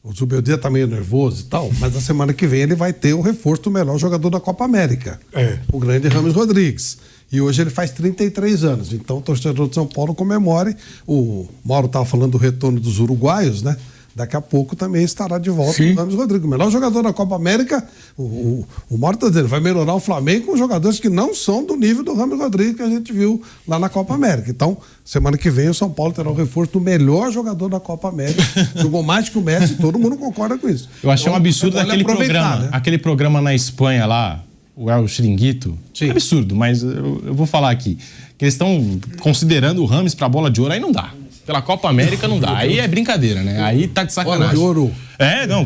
O Zubeldia tá meio nervoso e tal, mas na semana que vem ele vai ter o reforço do melhor jogador da Copa América. O grande Rames Rodrigues. E hoje ele faz 33 anos. Então o torcedor de São Paulo comemore. O Mauro estava falando do retorno dos uruguaios, né? Daqui a pouco também estará de volta o Rames Rodrigues. O melhor jogador da Copa América, o Mauro está dizendo, vai melhorar o Flamengo com jogadores que não são do nível do Rames Rodrigues que a gente viu lá na Copa América. Então, semana que vem o São Paulo terá o reforço do melhor jogador da Copa América. Jogou mais que o Messi, todo mundo concorda com isso. Eu achei um absurdo aquele programa, né? Aquele programa na Espanha lá, o El Chiringuito. É absurdo, mas eu vou falar aqui. Que eles estão considerando o Rames para a bola de ouro, aí não dá. Pela Copa América não dá. Aí é brincadeira, né? Aí tá de sacanagem. Bola de ouro.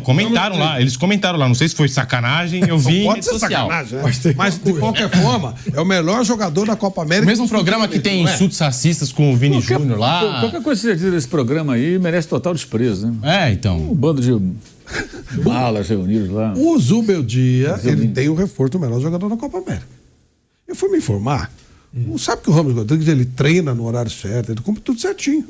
Comentaram lá. Eles comentaram lá. Não sei se foi sacanagem, eu vi em rede social. Sacanagem, né? Mas de qualquer forma, é o melhor jogador da Copa América. O mesmo programa que tem insultos racistas com o Vini Júnior lá. Qualquer coisa que você diz desse programa aí merece total desprezo, né? Então. Um bando de malas reunidos lá. O Zubeldia, ele tem o reforço do melhor jogador da Copa América. Eu fui me informar. Não sabe que o Rames Rodrigues ele treina no horário certo, ele cumpre tudo certinho.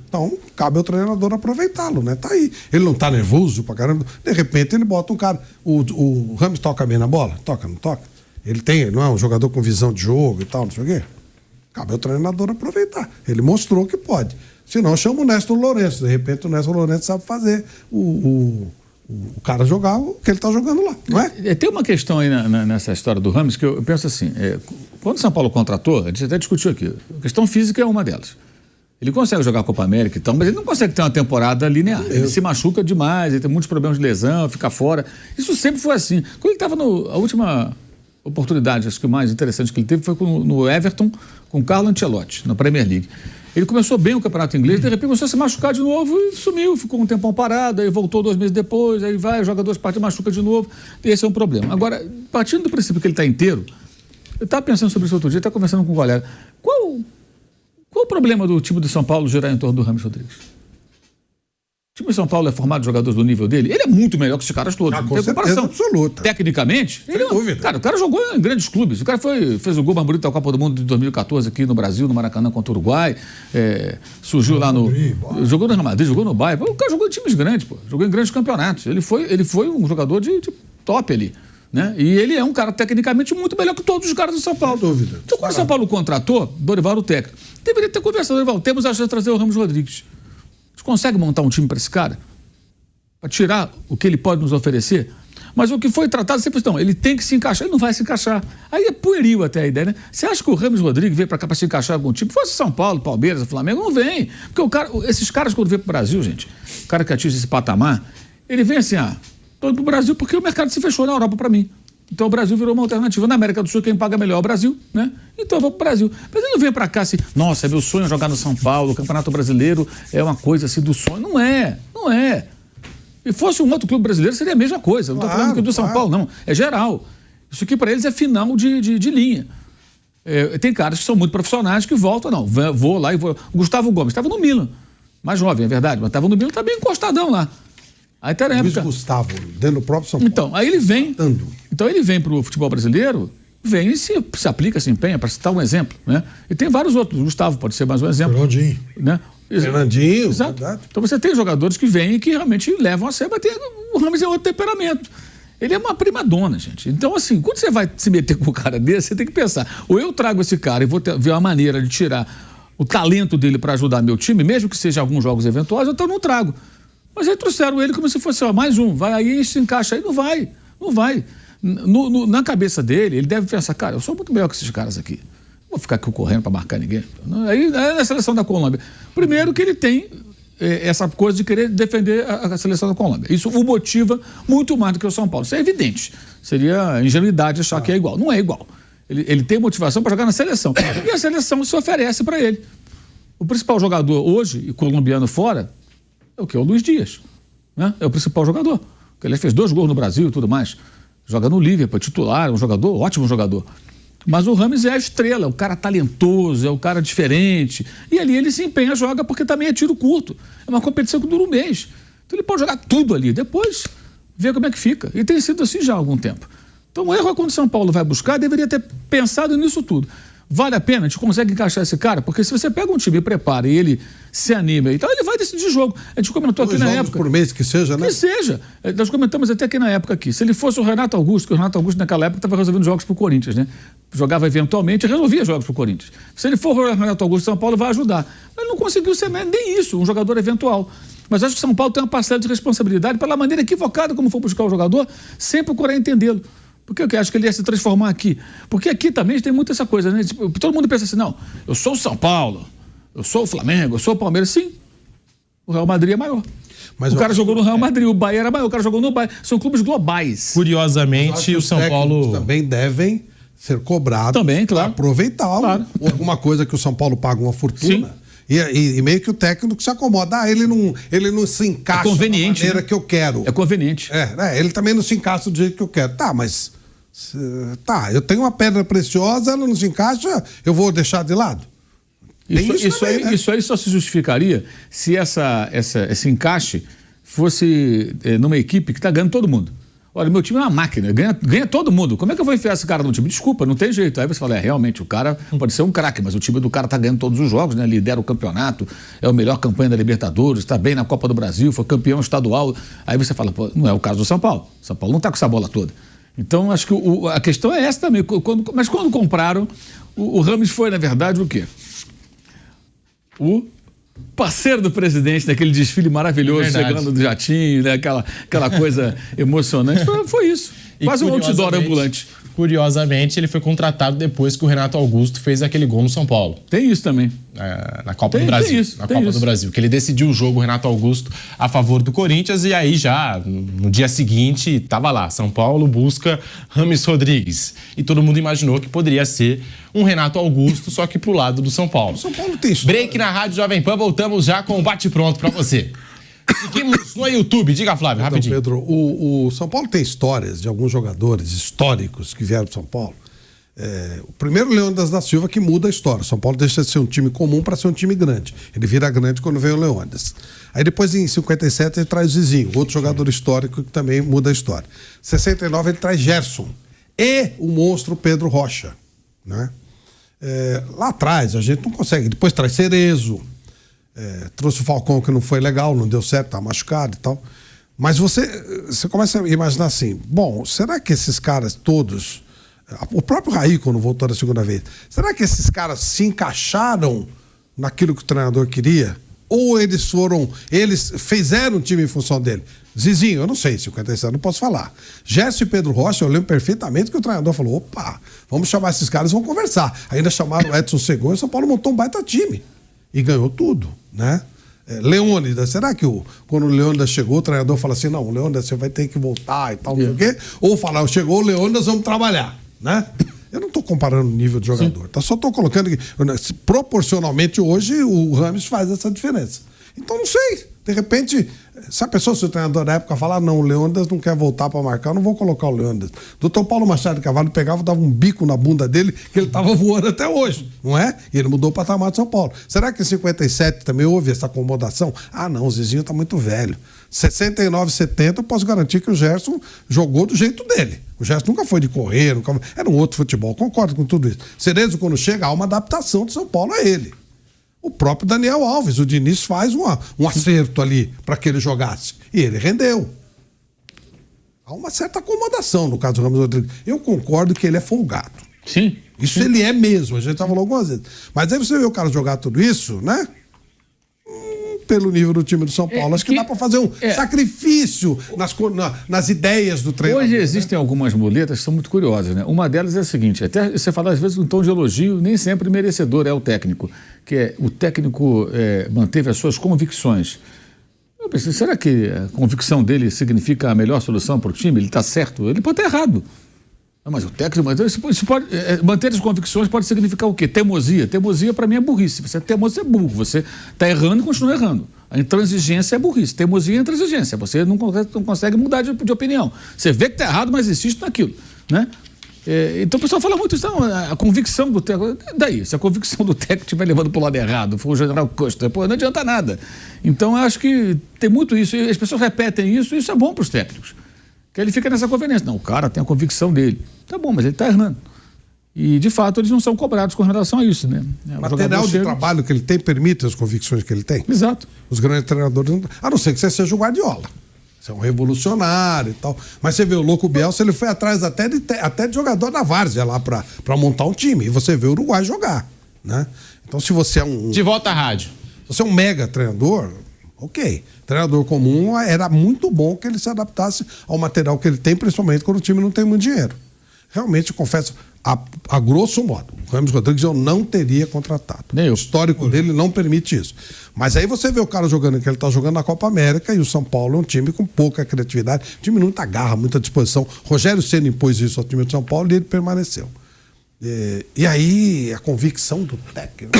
Então, cabe ao treinador aproveitá-lo, né? Tá aí. Ele não tá nervoso pra caramba. De repente, ele bota um cara. O Rames toca bem na bola? Toca, não toca? Ele não é um jogador com visão de jogo e tal, não sei o quê. Cabe ao treinador aproveitar. Ele mostrou que pode. Se não, chama o Néstor Lourenço. De repente, o Néstor Lourenço sabe fazer o cara jogar o que ele está jogando lá, não é? Tem uma questão aí nessa história do Rames que eu penso assim, quando o São Paulo contratou, a gente até discutiu aqui, a questão física é uma delas. Ele consegue jogar a Copa América e tal, mas ele não consegue ter uma temporada linear. Ele se machuca demais, ele tem muitos problemas de lesão, fica fora. Isso sempre foi assim. Quando ele estava a última oportunidade, acho que o mais interessante que ele teve foi no Everton, com o Carlo Ancelotti, na Premier League. Ele começou bem o campeonato inglês, de repente começou a se machucar de novo e sumiu, ficou um tempão parado, aí voltou 2 meses depois, aí vai, joga 2 partidas, machuca de novo. Esse é um problema. Agora, partindo do princípio que ele está inteiro, eu estava pensando sobre isso outro dia, estava conversando com um colega. Qual o problema do time de São Paulo girar em torno do Rames Rodrigues? O time de São Paulo é formado de jogadores do nível dele? Ele é muito melhor que esses caras todos. Com certeza absoluta. Tecnicamente, sem dúvida. Cara, o cara jogou em grandes clubes. O cara fez o gol mais bonito da Copa do Mundo de 2014 aqui no Brasil, no Maracanã contra o Uruguai. Surgiu lá no... Jogou no Real Madrid, jogou no Bayern. O cara jogou em times grandes, pô. Jogou em grandes campeonatos. Ele foi um jogador de top ali. Né? E ele é um cara tecnicamente muito melhor que todos os caras do São Paulo. Sem dúvida. Então, quando o São Paulo contratou, Dorival, o técnico, deveria ter conversado. Dorival, temos a chance de trazer o Rames Rodrigues. Você consegue montar um time para esse cara? Para tirar o que ele pode nos oferecer? Mas o que foi tratado sempre não, ele tem que se encaixar, ele não vai se encaixar. Aí é pueril até a ideia, né? Você acha que o Rames Rodrigues veio para cá para se encaixar em algum time? Fosse São Paulo, Palmeiras, Flamengo, não vem. Porque esses caras quando vêm para o Brasil, gente, o cara que atinge esse patamar, ele vem assim, todo para o Brasil porque o mercado se fechou na Europa para mim. Então o Brasil virou uma alternativa. Na América do Sul, quem paga melhor é o Brasil, né? Então eu vou pro Brasil. Mas ele não vem para cá assim, nossa, é meu sonho jogar no São Paulo, o Campeonato Brasileiro é uma coisa assim do sonho. Não é. Se fosse um outro clube brasileiro, seria a mesma coisa. Não estou falando aqui do São Paulo, não. É geral. Isso aqui para eles é final de linha. Tem caras que são muito profissionais que voltam, não. Vou lá e vou. O Gustavo Gomes estava no Milan. Mais jovem, é verdade, mas estava no Milan, está bem encostadão lá. Aí tá na época... Luiz Gustavo, dentro do próprio São Paulo. Então, aí ele vem. Então ele vem pro futebol brasileiro, vem e se aplica, se empenha, para citar um exemplo, né? E tem vários outros. O Gustavo pode ser mais um exemplo. Fernandinho. Né? Fernandinho, exato. Verdade. Então você tem jogadores que vêm e que realmente levam a sério, mas o Rames é outro temperamento. Ele é uma primadona, gente. Então, assim, quando você vai se meter com um cara desse, você tem que pensar, ou eu trago esse cara e vou ver uma maneira de tirar o talento dele para ajudar meu time, mesmo que seja alguns jogos eventuais, então eu não trago. Mas aí trouxeram ele como se fosse, mais um, vai aí, se encaixa aí, não vai. Na cabeça dele, ele deve pensar, cara, eu sou muito melhor que esses caras aqui. Não vou ficar aqui correndo para marcar ninguém. Aí é na seleção da Colômbia. Primeiro que ele tem essa coisa de querer defender a seleção da Colômbia. Isso o motiva muito mais do que o São Paulo. Isso é evidente. Seria ingenuidade achar que é igual. Não é igual. Ele tem motivação para jogar na seleção. E a seleção se oferece para ele. O principal jogador hoje, e colombiano fora, é o que? É o Luiz Dias. Né? É o principal jogador. Ele fez 2 gols no Brasil e tudo mais. Joga no Liverpool, é titular, é um jogador, ótimo jogador. Mas o Rames é a estrela, é o cara talentoso, é o cara diferente. E ali ele se empenha, joga porque também é tiro curto. É uma competição que dura um mês. Então ele pode jogar tudo ali, depois ver como é que fica. E tem sido assim já há algum tempo. Então o erro é quando o São Paulo vai buscar, deveria ter pensado nisso tudo. Vale a pena? A gente consegue encaixar esse cara? Porque se você pega um time e prepara e ele se anima e tal, ele vai decidir jogo. A gente comentou aqui na época. Por mês que seja, né? Que seja. Nós comentamos até aqui na época aqui. Se ele fosse o Renato Augusto, que o Renato Augusto naquela época estava resolvendo jogos pro Corinthians, né? Jogava eventualmente e resolvia jogos pro Corinthians. Se ele for o Renato Augusto, São Paulo vai ajudar. Mas não conseguiu ser nem isso, um jogador eventual. Mas acho que São Paulo tem uma parcela de responsabilidade pela maneira equivocada como for buscar o jogador, sem procurar entendê-lo. Porque eu acho que ele ia se transformar aqui. Porque aqui também tem muito essa coisa, né? Tipo, todo mundo pensa assim, não, eu sou o São Paulo, eu sou o Flamengo, eu sou o Palmeiras. Sim, o Real Madrid é maior. Mas o cara jogou no Real Madrid, o Bahia era maior, o cara jogou no Bahia. São clubes globais. Curiosamente, o São Paulo também devem ser cobrados também, claro, para aproveitar ou alguma coisa que o São Paulo paga uma fortuna. Sim. E meio que o técnico se acomoda. Ele não se encaixa da maneira, né, que eu quero. É conveniente. Ele também não se encaixa do jeito que eu quero. Tá, mas... eu tenho uma pedra preciosa, ela não se encaixa, eu vou deixar de lado? Isso aí só se justificaria se esse encaixe fosse numa equipe que está ganhando todo mundo. Olha, meu time é uma máquina, ganha todo mundo. Como é que eu vou enfiar esse cara no time? Desculpa, não tem jeito. Aí você fala, realmente, o cara pode ser um craque, mas o time do cara tá ganhando todos os jogos, né? Lidera o campeonato, é a melhor campanha da Libertadores, tá bem na Copa do Brasil, foi campeão estadual. Aí você fala, pô, não é o caso do São Paulo. São Paulo não tá com essa bola toda. Então, acho que a questão é essa também. Mas quando compraram, o Rames foi, na verdade, o quê? O parceiro do presidente naquele desfile maravilhoso, chegando do jatinho, né? aquela coisa emocionante. Foi isso. Quase um outdoor ambulante. Curiosamente, ele foi contratado depois que o Renato Augusto fez aquele gol no São Paulo. Tem isso também. Na Copa do Brasil. Na Copa do Brasil. Que ele decidiu o jogo, o Renato Augusto, a favor do Corinthians. E aí já, no dia seguinte, estava lá. São Paulo busca Rames Rodrigues. E todo mundo imaginou que poderia ser um Renato Augusto, só que pro lado do São Paulo. São Paulo tem história. Break na Rádio Jovem Pan. Voltamos já com o bate-pronto para você. Seguimos no YouTube. Diga, Flávio, rapidinho. Pedro, o São Paulo tem histórias de alguns jogadores históricos que vieram do São Paulo. O primeiro Leônidas da Silva que muda a história. O São Paulo deixa de ser um time comum para ser um time grande. Ele vira grande quando vem o Leônidas. Aí depois, em 57, ele traz o Zizinho, outro jogador histórico que também muda a história. Em 69, ele traz Gerson e o monstro Pedro Rocha. Né? Lá atrás, a gente não consegue. Depois traz Cerezo. Trouxe o Falcão, que não foi legal, não deu certo, tá machucado e tal. Mas você começa a imaginar assim, bom, será que esses caras todos, o próprio Raí, quando voltou da segunda vez, será que esses caras se encaixaram naquilo que o treinador queria? Ou eles fizeram um time em função dele? Zizinho, eu não sei, 57, não posso falar. Gerson e Pedro Rocha, eu lembro perfeitamente que o treinador falou, opa, vamos chamar esses caras e vamos conversar. Ainda chamaram o Edson Segon e o São Paulo montou um baita time. E ganhou tudo, né? Leônidas, será que quando o Leônidas chegou, o treinador fala assim, não, Leônidas, você vai ter que voltar e tal, não sei o quê? Ou falar, chegou o Leônidas, vamos trabalhar, né? Eu não estou comparando o nível de jogador, tá? Só estou colocando que, proporcionalmente, hoje, o Rames faz essa diferença. Então, não sei, de repente, se o treinador da época falar, não, o Leônidas não quer voltar para marcar, eu não vou colocar o Leônidas. Doutor Paulo Machado de Carvalho pegava, dava um bico na bunda dele, que ele estava voando até hoje, não é? E ele mudou o patamar de São Paulo. Será que em 57 também houve essa acomodação? Ah, não, o Zizinho está muito velho. 69, 70, eu posso garantir que o Gerson jogou do jeito dele. O Gerson nunca foi de correr, era um outro futebol, concordo com tudo isso. Cerezo, quando chega, há uma adaptação do São Paulo a ele. O próprio Daniel Alves, o Diniz faz um acerto ali para que ele jogasse. E ele rendeu. Há uma certa acomodação no caso do Rames Rodrigues. Eu concordo que ele é folgado. Sim. Isso ele é mesmo, a gente já falou algumas vezes. Mas aí você vê o cara jogar tudo isso, né? Pelo nível do time do São Paulo, acho que dá para fazer um sacrifício nas ideias do treinador. Hoje existem algumas muletas que são muito curiosas, né? Uma delas é a seguinte, até você fala às vezes um tom de elogio, nem sempre merecedor é o técnico, que é o técnico manteve as suas convicções. Eu pensei, será que a convicção dele significa a melhor solução para o time? Ele está certo? Ele pode estar errado. Mas o técnico, manter as convicções pode significar o quê? Teimosia. Teimosia, para mim, é burrice. Você é teimoso, você é burro. Você está errando e continua errando. A intransigência é burrice. Teimosia é intransigência. Você não consegue mudar de opinião. Você vê que está errado, mas insiste naquilo. Né? Então o pessoal fala muito isso. A convicção do técnico... Daí, se a convicção do técnico estiver levando para o lado errado, for o General Custer, não adianta nada. Então, eu acho que tem muito isso. E as pessoas repetem isso, e isso é bom para os técnicos. Que ele fica nessa conveniência. Não, o cara tem a convicção dele. Tá bom, mas ele está errando. E, de fato, eles não são cobrados com relação a isso, né? O material de trabalho que ele tem permite as convicções que ele tem. Exato. Os grandes treinadores, a não ser que você seja o Guardiola. Você é um revolucionário e tal. Mas você vê o louco Bielsa, ele foi atrás até de jogador da várzea lá pra montar um time. E você vê o Uruguai jogar, né? Então, se você é um... De volta à rádio. Se você é um mega treinador, ok. Treinador comum, era muito bom que ele se adaptasse ao material que ele tem, principalmente quando o time não tem muito dinheiro. Realmente, eu confesso, a grosso modo, o Rames Rodrigues eu não teria contratado. O histórico dele não permite isso. Mas aí você vê o cara jogando, que ele está jogando na Copa América, e o São Paulo é um time com pouca criatividade, um time muita garra, muita disposição. Rogério Ceni impôs isso ao time de São Paulo e ele permaneceu. E aí, a convicção do técnico...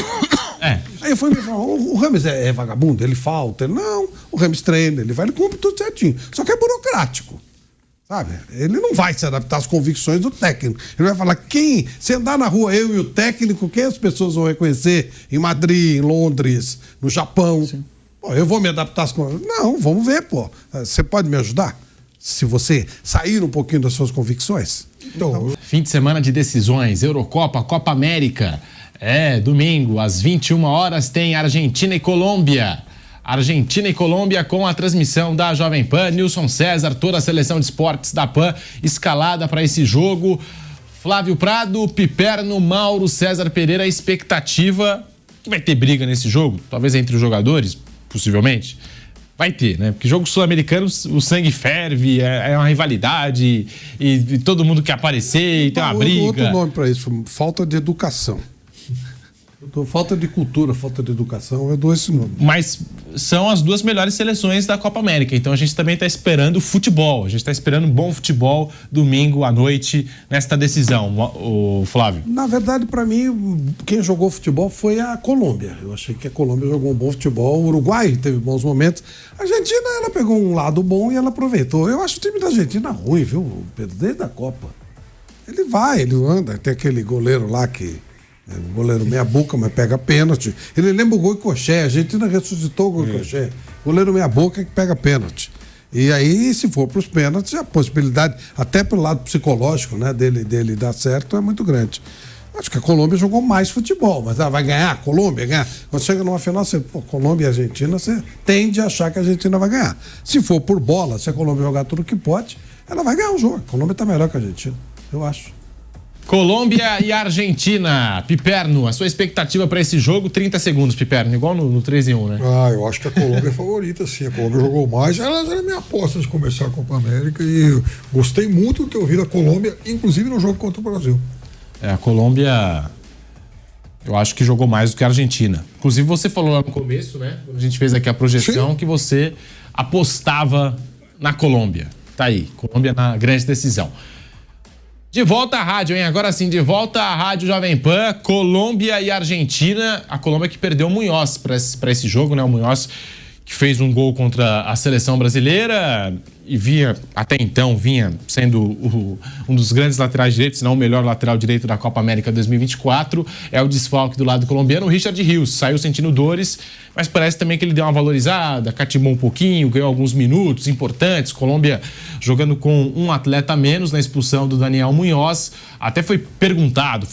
Aí eu fui me falar, o Rames é vagabundo, ele falta. Não, o Rames treina, ele vai, ele cumpre tudo certinho. Só que é burocrático. Sabe? Ele não vai se adaptar às convicções do técnico. Ele vai falar, se andar na rua, eu e o técnico, quem as pessoas vão reconhecer em Madrid, em Londres, no Japão? Pô, eu vou me adaptar às convicções. Não, vamos ver, pô. Você pode me ajudar? Se você sair um pouquinho das suas convicções? Então, fim de semana de decisões, Eurocopa, Copa América. Domingo, às 21 horas, tem Argentina e Colômbia. Argentina e Colômbia com a transmissão da Jovem Pan. Nilson César, toda a seleção de esportes da Pan escalada para esse jogo. Flávio Prado, Piperno, Mauro César Pereira. A expectativa que vai ter briga nesse jogo, talvez entre os jogadores, possivelmente. Vai ter, né? Porque jogo sul-americano, o sangue ferve, é uma rivalidade e todo mundo quer aparecer e tem uma briga. Outro nome para isso, falta de educação. Falta de cultura, falta de educação, eu dou esse nome. Mas são as duas melhores seleções da Copa América, então a gente também está esperando futebol, a gente está esperando bom futebol domingo à noite nesta decisão, o Flávio. Na verdade, para mim, quem jogou futebol foi a Colômbia. Eu achei que a Colômbia jogou um bom futebol, o Uruguai teve bons momentos. A Argentina, ela pegou um lado bom e ela aproveitou. Eu acho o time da Argentina ruim, viu, Pedro? Desde a Copa. Ele anda, tem aquele goleiro lá que... O goleiro meia boca, mas pega pênalti. Ele lembra o gol Coché. A Argentina ressuscitou o gol Coché. Goleiro meia boca que pega pênalti. E aí, se for para os pênaltis, a possibilidade, até pelo lado psicológico, né, dele dar certo, é muito grande. Acho que a Colômbia jogou mais futebol, mas ela vai ganhar, a Colômbia ganhar. Quando chega numa final, Colômbia e Argentina, você tende a achar que a Argentina vai ganhar. Se for por bola, se a Colômbia jogar tudo que pode, ela vai ganhar o jogo. A Colômbia está melhor que a Argentina, eu acho. Colômbia e Argentina. Piperno, a sua expectativa para esse jogo? 30 segundos, Piperno, igual no 3-1, né? Eu acho que a Colômbia é favorita, sim. A Colômbia jogou mais. Ela era minha aposta de começar a Copa América e gostei muito do que eu vi da Colômbia, inclusive no jogo contra o Brasil. A Colômbia, eu acho que jogou mais do que a Argentina. Inclusive, você falou lá no começo, né? Quando a gente fez aqui a projeção, sim, que você apostava na Colômbia. Tá aí, Colômbia na grande decisão. De volta à rádio, hein? Agora sim, de volta à rádio Jovem Pan, Colômbia e Argentina. A Colômbia que perdeu o Munhoz para esse jogo, né? O Munhoz que fez um gol contra a seleção brasileira e até então vinha sendo um dos grandes laterais direitos, se não o melhor lateral direito da Copa América 2024. É o desfalque do lado colombiano. O Richard Rios saiu sentindo dores, mas parece também que ele deu uma valorizada, catimou um pouquinho, ganhou alguns minutos importantes. Colômbia jogando com um atleta a menos na expulsão do Daniel Munhoz. Até foi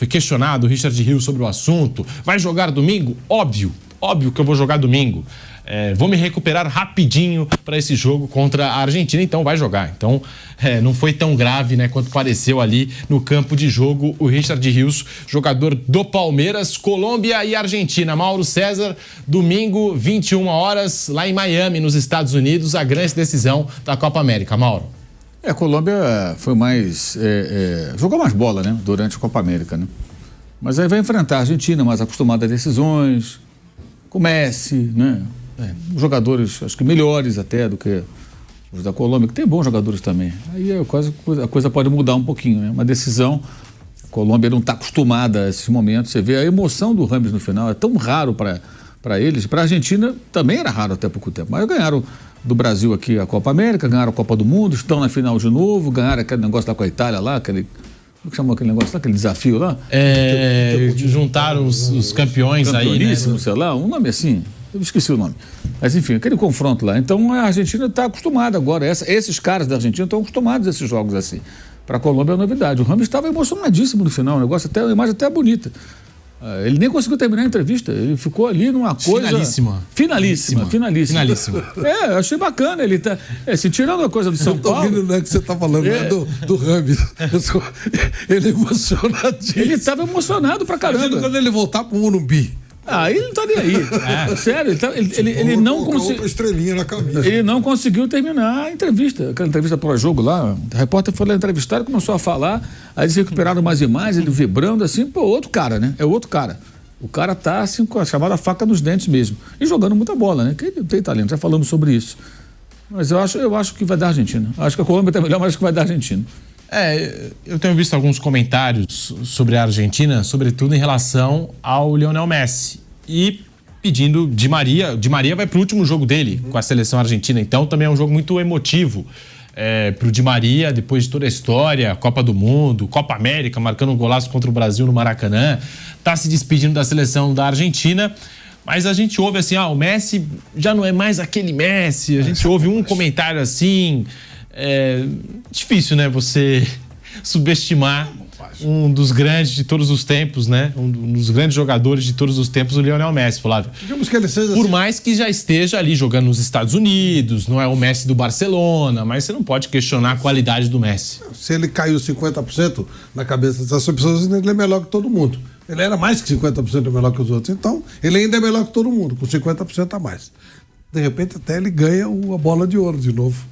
questionado o Richard Rios sobre o assunto. Vai jogar domingo? Óbvio que eu vou jogar domingo. Vou me recuperar rapidinho para esse jogo contra a Argentina, então vai jogar. Então, não foi tão grave, né, quanto pareceu ali no campo de jogo. O Richard Rios, jogador do Palmeiras. Colômbia e Argentina. Mauro César, domingo, 21 horas, lá em Miami, nos Estados Unidos, a grande decisão da Copa América. Mauro. A Colômbia foi mais... jogou mais bola, né, durante a Copa América, né? Mas aí vai enfrentar a Argentina, mais acostumada a decisões, com Messi, né? Jogadores, acho que melhores até do que os da Colômbia, que tem bons jogadores também. Aí a coisa pode mudar um pouquinho, né? Uma decisão, a Colômbia não está acostumada a esses momentos. Você vê a emoção do Rames no final, é tão raro para eles. Para a Argentina também era raro até pouco tempo, mas ganharam do Brasil aqui a Copa América, ganharam a Copa do Mundo, estão na final de novo, ganharam aquele negócio lá com a Itália lá, como que chamou aquele negócio lá, aquele desafio lá? Juntaram os campeões aí, né? Sei lá, um nome assim... Eu esqueci o nome. Mas, enfim, aquele confronto lá. Então, a Argentina está acostumada agora. Esses caras da Argentina estão acostumados a esses jogos assim. Para a Colômbia é novidade. O Rames estava emocionadíssimo no final, a imagem até bonita. Ele nem conseguiu terminar a entrevista, ele ficou ali numa coisa... Finalíssima. Eu achei bacana, ele tá... tirando a coisa do São Paulo... Eu tô ouvindo, né, que você tá falando, do Rames. Ele é emocionadíssimo. Ele estava emocionado pra caramba. Imagina quando ele voltar pro Morumbi. Ele não tá nem aí. Sério, ele não conseguiu. Estrelinha na camisa. Ele não conseguiu terminar a entrevista. Aquela entrevista pós-jogo lá. O repórter foi lá entrevistar, começou a falar, aí eles recuperaram mais imagens, ele vibrando assim, outro cara, né? É outro cara. O cara tá assim, com a chamada faca nos dentes mesmo. E jogando muita bola, né? Que ele tem talento, já falamos sobre isso. Mas eu acho que vai dar Argentina. Acho que a Colômbia tá melhor, mas acho que vai dar Argentina. Eu tenho visto alguns comentários sobre a Argentina, sobretudo em relação ao Lionel Messi. E pedindo Di Maria. Di Maria vai para o último jogo dele com a seleção argentina. Então também é um jogo muito emotivo para o Di Maria, depois de toda a história, Copa do Mundo, Copa América, marcando um golaço contra o Brasil no Maracanã. Está se despedindo da seleção da Argentina. Mas a gente ouve assim, o Messi já não é mais aquele Messi. A gente ouve um comentário assim... É difícil, né, você subestimar um dos grandes de todos os tempos, né? Um dos grandes jogadores de todos os tempos, o Lionel Messi, Flávio. Digamos que ele seja Por mais que já esteja ali jogando nos Estados Unidos, não é o Messi do Barcelona, mas você não pode questionar a qualidade do Messi. Se ele caiu 50% na cabeça dessas pessoas, ele é melhor que todo mundo. Ele era mais que 50% melhor que os outros. Então, ele ainda é melhor que todo mundo, com 50% a mais. De repente, até ele ganha a bola de ouro de novo.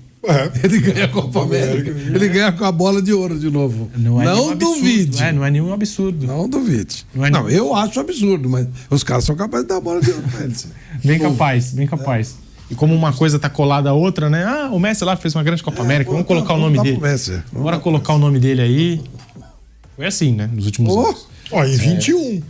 Ele ganha a Copa América. Ele ganha com a bola de ouro de novo. Não duvide. Não é nenhum absurdo. Não duvide. Não, eu acho absurdo, mas os caras são capazes de dar a bola de ouro pra eles. Bem capaz. E como uma coisa tá colada a outra, né? O Messi lá fez uma grande Copa América. Vamos colocar o nome dele. Bora colocar o nome dele aí. Foi assim, né? Nos últimos anos. Em 21.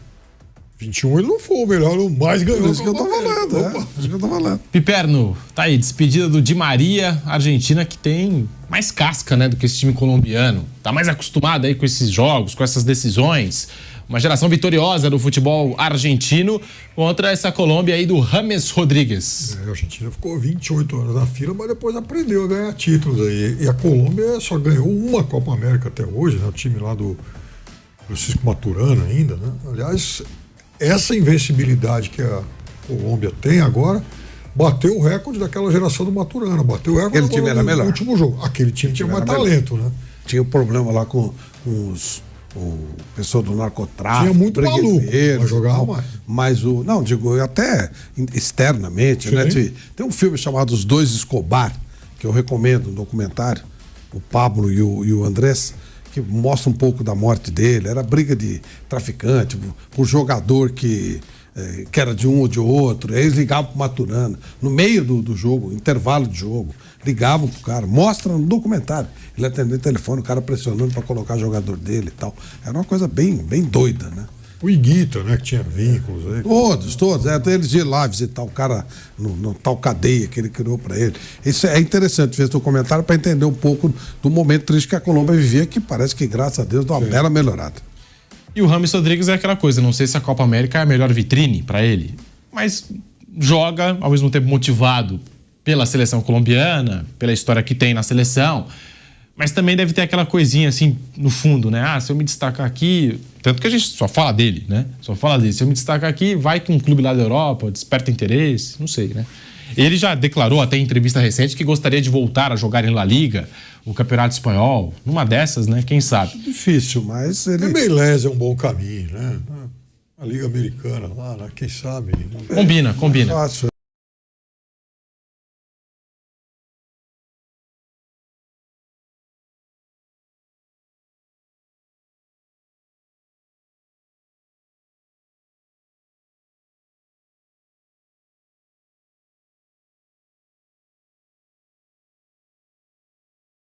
21 ele não foi o melhor, o mais ganhou. Isso que eu tô falando, isso que eu tô falando. Piperno, tá aí, despedida do Di Maria, Argentina, que tem mais casca, né, do que esse time colombiano. Tá mais acostumado aí com esses jogos, com essas decisões. Uma geração vitoriosa do futebol argentino contra essa Colômbia aí do James Rodríguez. A Argentina ficou 28 anos na fila, mas depois aprendeu a ganhar títulos aí. E a Colômbia só ganhou uma Copa América até hoje, né? O time lá do Francisco Maturana ainda, né? Aliás, essa invencibilidade que a Colômbia tem agora bateu o recorde daquela geração do Maturana. Bateu o recorde. Aquele time era melhor. No último jogo. Aquele time tinha mais talento, né? Tinha um problema lá com o pessoal do narcotráfico. Tinha muito maluco pra jogar mais. Mas até externamente, né? Tem um filme chamado Os Dois Escobar, que eu recomendo, um documentário, o Pablo e o Andrés, que mostra um pouco da morte dele. Era briga de traficante, por jogador que era de um ou de outro. Aí eles ligavam pro Maturana, no meio do jogo, intervalo de jogo. Ligavam pro cara, mostra no documentário. Ele atendendo o telefone, o cara pressionando para colocar jogador dele e tal. Era uma coisa bem, bem doida, né? O Iguita, né, que tinha vínculos aí. Todos. Até eles iam lá visitar o cara no tal cadeia que ele criou para ele. Isso é interessante ver esse documentário para entender um pouco do momento triste que a Colômbia vivia, que parece que, graças a Deus, deu uma bela melhorada. E o James Rodríguez é aquela coisa, não sei se a Copa América é a melhor vitrine para ele, mas joga, ao mesmo tempo motivado pela seleção colombiana, pela história que tem na seleção, mas também deve ter aquela coisinha assim no fundo, né? Se eu me destacar aqui, tanto que a gente só fala dele, né? Só fala dele. Se eu me destacar aqui, vai que um clube lá da Europa desperta interesse, não sei, né? Ele já declarou até em entrevista recente que gostaria de voltar a jogar em La Liga, o Campeonato Espanhol, numa dessas, né? Quem sabe? Difícil, mas ele... MLS é um bom caminho, né? A Liga Americana lá, né? Quem sabe? Combina. Fácil.